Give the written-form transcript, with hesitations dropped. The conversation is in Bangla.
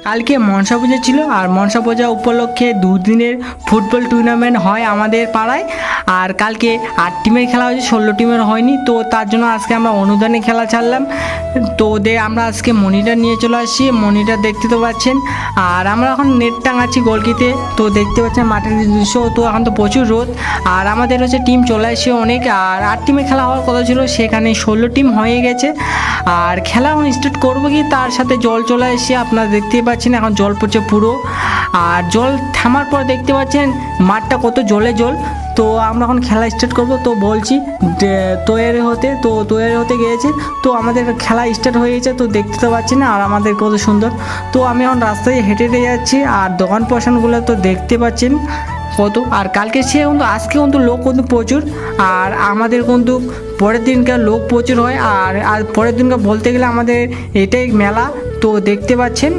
কালকে মনসা পূজা ছিল, আর মনসা পূজা উপলক্ষে দুদিনের ফুটবল টুর্নামেন্ট হয় আমাদের পাড়ায়। আর কালকে 8 টিমের খেলা হয়েছে, 16 টিমের হয়নি। তো তার জন্য আজকে আমরা অনুদানে খেলা ছাড়লাম। তো আমরা আজকে মনিটর নিয়ে চলে আসছি, মনিটর দেখতে তো পাচ্ছেন। আর আমরা এখন নেট টাঙাচ্ছি গোলকিতে। তো দেখতে পাচ্ছেন মাঠের দৃশ্য। তো এখন তো প্রচুর রোদ, আর আমাদের হচ্ছে টিম চলে আসছে অনেক। আর 8 টিমের খেলা হওয়ার কথা ছিল, সেখানে 16 টিম হয়ে গেছে। আর খেলা এখন স্টার্ট করবো কি তার সাথে জল চলে এসছে, আপনারা দেখতেই পাচ্ছেন এখন জল পড়ছে পুরো। আর জল থামার পর দেখতে পাচ্ছেন মাঠটা কত জলে জল। তো আমরা এখন খেলা স্টার্ট করবো। তো বলছি তৈরি হতে গিয়েছে। তো আমাদের খেলা স্টার্ট হয়ে গেছে। তো দেখতে তো পাচ্ছি না, আর আমাদের কত সুন্দর। তো আমি এখন রাস্তায় হেঁটে হেঁটে যাচ্ছি, আর দোকান পোষণগুলো তো দেখতে পাচ্ছেন কত। আর কালকে সে কিন্তু আজকে কিন্তু লোক কিন্তু প্রচুর। আর আমাদের কিন্তু পরের দিনকার লোক প্রচুর হয়। আর পরের দিনকার বলতে গেলে আমাদের এটাই মেলা। তো দেখতে পাচ্ছেন।